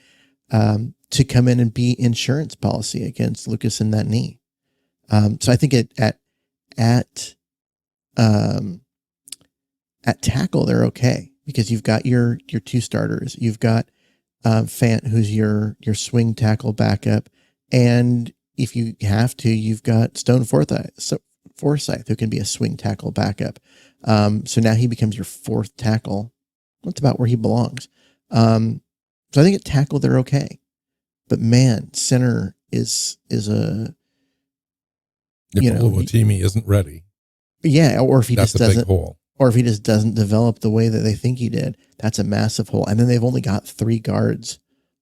to come in and be insurance policy against Lucas in that knee. So I think at tackle, they're okay, because you've got your 2 starters. You've got Fant, who's your swing tackle backup. And if you have to, you've got Stone Forsythe, who can be a swing tackle backup. So now he becomes your 4th tackle. That's about where he belongs. So I think at tackle, they're okay. But man, center is a, if Oluwatimi isn't ready. Yeah. Or if he that's just a doesn't, big hole. Or if he just doesn't develop the way that they think he did, that's a massive hole. And then they've only got 3 guards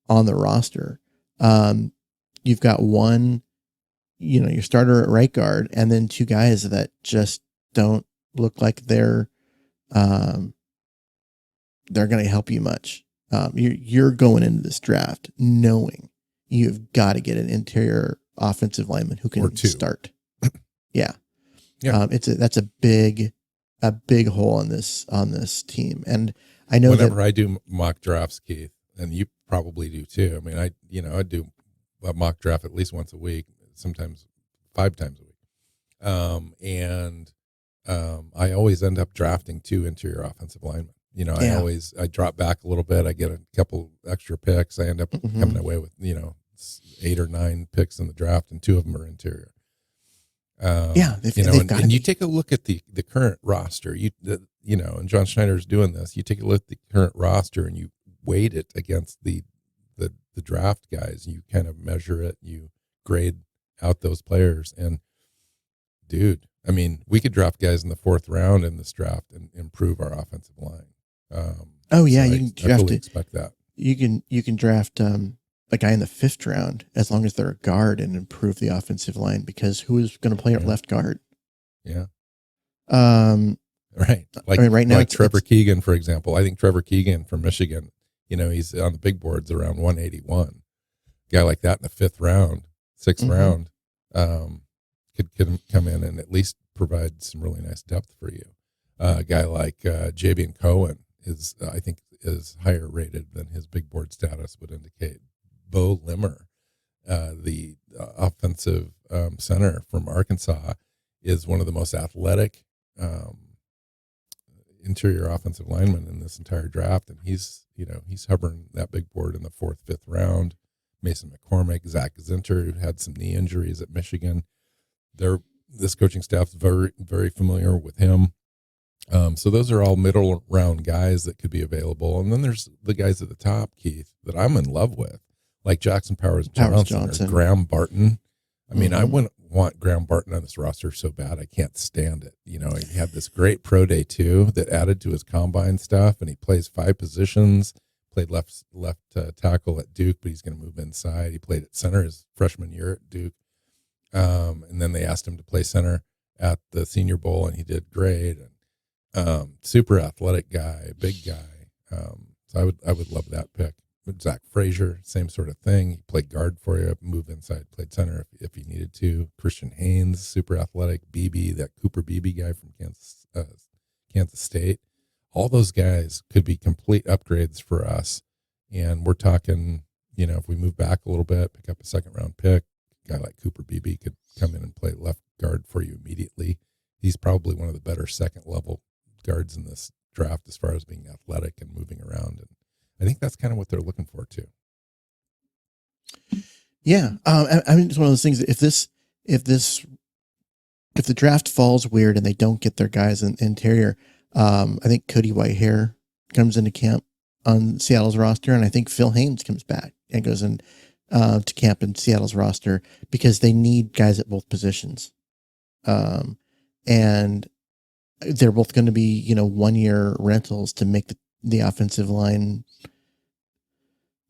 on the roster. You've got one, your starter at right guard, and then 2 guys that just don't look like they're going to help you much. You're going into this draft knowing you've got to get an interior offensive lineman who can start. Yeah. That's a big hole on this team. And I know whenever I do mock drafts, Keith, and you probably do too. I mean, I do a mock draft at least once a week, sometimes 5 times a week. And I always end up drafting 2 interior offensive linemen. You know, Yeah. I drop back a little bit. I get a couple extra picks. I end up coming away with, 8 or 9 picks in the draft, and 2 of them are interior. And you take a look at the current roster, and John Schneider's doing this. You take a look at the current roster and you weight it against the draft guys. You kind of measure it, you grade out those players. And dude, I mean, we could draft guys in the 4th round in this draft and improve our offensive line. You can draft fully expect that. You can draft a guy in the 5th round as long as they're a guard and improve the offensive line, because who is going to play at left guard? Yeah. Right. Right now, like Trevor Keegan, for example. I think Trevor Keegan from Michigan, he's on the big boards around 181. A guy like that in the 5th round, 6th round, could come in and at least provide some really nice depth for you. A guy like Jabian Cohen I think is higher rated than his big board status would indicate. Bo Limmer, the offensive center from Arkansas, is one of the most athletic interior offensive linemen in this entire draft, and he's hovering that big board in the 4th, 5th round. Mason McCormick, Zach Zinter, who had some knee injuries at Michigan. This coaching staff is very, very familiar with him. So those are all middle round guys that could be available. And then there's the guys at the top, Keith, that I'm in love with, like Jackson Powers Johnson. Or Graham Barton. I mean, I wouldn't want Graham Barton on this roster so bad. I can't stand it. He had this great pro day too that added to his combine stuff, and he plays 5 positions. Played left tackle at Duke, but he's going to move inside. He played at center his freshman year at Duke. And then they asked him to play center at the Senior Bowl, and he did great. And super athletic guy, big guy. So I would love that pick. But Zach Frazier, same sort of thing. He played guard for you, moved inside, played center if he needed to. Christian Haynes, super athletic. BB, that Cooper BB guy from Kansas State. All those guys could be complete upgrades for us. And we're talking, if we move back a little bit, pick up a 2nd round pick, a guy like Cooper BB could come in and play left guard for you immediately. He's probably one of the better 2nd level guards in this draft as far as being athletic and moving around. And I think that's kind of what they're looking for too. Yeah. I mean, it's one of those things. If the draft falls weird and they don't get their guys in interior, I think Cody Whitehair comes into camp on Seattle's roster, and I think Phil Haynes comes back and goes in to camp in Seattle's roster, because they need guys at both positions. And they're both going to be, 1-year rentals to make the offensive line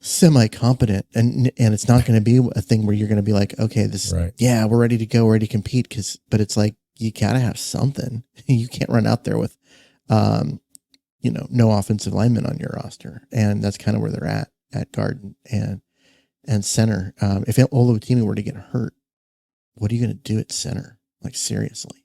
semi-competent. And it's not going to be a thing where you're going to be like, okay, we're ready to go, we're ready to compete. But it's like, you gotta have something. You can't run out there with, no offensive linemen on your roster. And that's kind of where they're at guard and center. If Oluwatimi were to get hurt, what are you going to do at center? Like, seriously.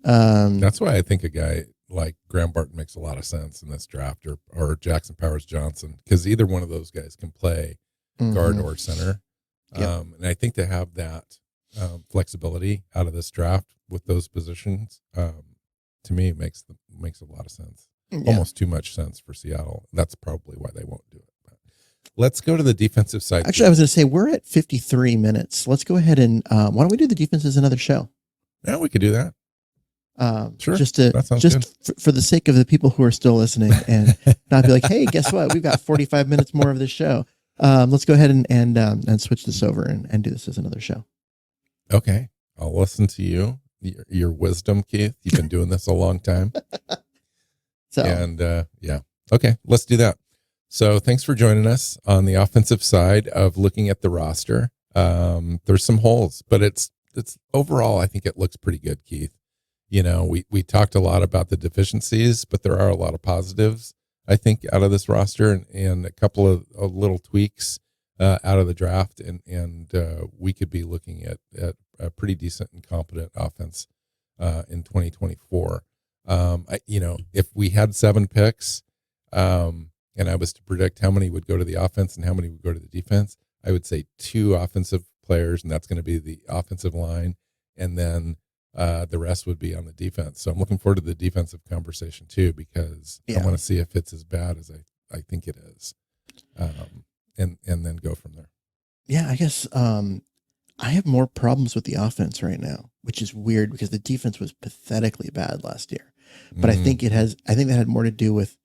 That's why I think a guy like Graham Barton makes a lot of sense in this draft, or Jackson Powers Johnson, because either one of those guys can play guard or center. Yep. And I think to have that flexibility out of this draft with those positions, to me, makes a lot of sense. Yeah. Almost too much sense for Seattle. That's probably why they won't do it. But let's go to the defensive side. Actually, I was going to say, we're at 53 minutes. Let's go ahead and why don't we do the defense as another show? Yeah, we could do that. Sure. Just for the sake of the people who are still listening, and not be like, hey, guess what? We've got 45 minutes more of this show. Let's go ahead and switch this over and do this as another show. Okay. I'll listen to you. Your wisdom, Keith. You've been doing this a long time. Yeah. Okay, let's do that. So thanks for joining us on the offensive side of looking at the roster. There's some holes, but it's overall, I think it looks pretty good, Keith. We talked a lot about the deficiencies, but there are a lot of positives, I think, out of this roster, and a couple of little tweaks out of the draft, and we could be looking at a pretty decent and competent offense in 2024. If we had 7 picks, and I was to predict how many would go to the offense and how many would go to the defense, I would say 2 offensive players, and that's going to be the offensive line, and then The rest would be on the defense. So I'm looking forward to the defensive conversation too, because I want to see if it's as bad as I think it is, and then go from there. Yeah, I guess I have more problems with the offense right now, which is weird because the defense was pathetically bad last year. But I think that had more to do with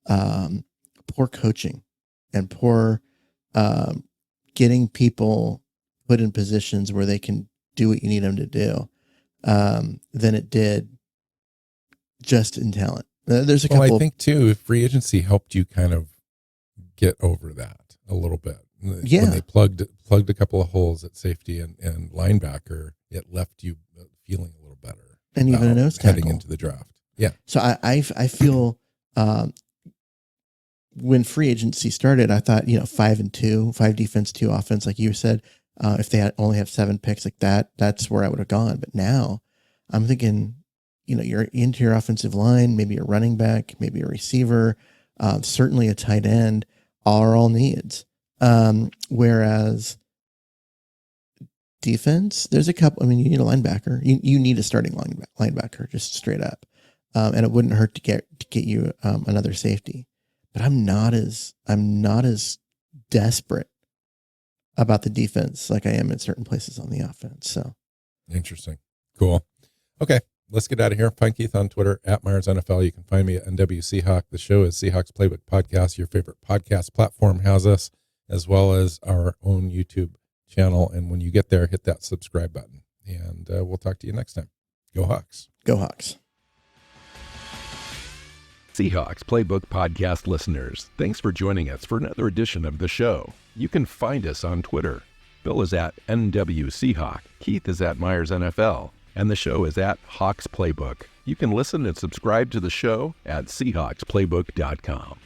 poor coaching and poor getting people put in positions where they can do what you need them to do than it did just in talent. There's a couple. Well, I think too, free agency helped you kind of get over that a little bit. Yeah. When they plugged a couple of holes at safety and linebacker, it left you feeling a little better. And even a nose tackle heading into the draft. Yeah. So I feel when free agency started, I thought, 5-2, 5 defense, 2 offense, like you said, if they only have 7 picks like that, that's where I would have gone. But now I'm thinking, you're into your offensive line, maybe a running back, maybe a receiver, certainly a tight end are all needs. Whereas defense, there's a couple, you need a linebacker. You need a starting linebacker, just straight up. And it wouldn't hurt to get you another safety. But I'm not as desperate about the defense like I am in certain places on the offense. So interesting. Cool. Okay, let's get out of here. Find Keith on Twitter at Myers NFL. You can find me at NW Seahawk. The show is Seahawks Playbook Podcast. Your favorite podcast platform has us, as well as our own YouTube channel. And when you get there, hit that subscribe button. And we'll talk to you next time. Go Hawks. Go Hawks. Seahawks Playbook Podcast listeners, thanks for joining us for another edition of the show. You can find us on Twitter. Bill is at NW Seahawk, Keith is at Myers NFL, and the show is at Hawks Playbook. You can listen and subscribe to the show at SeahawksPlaybook.com.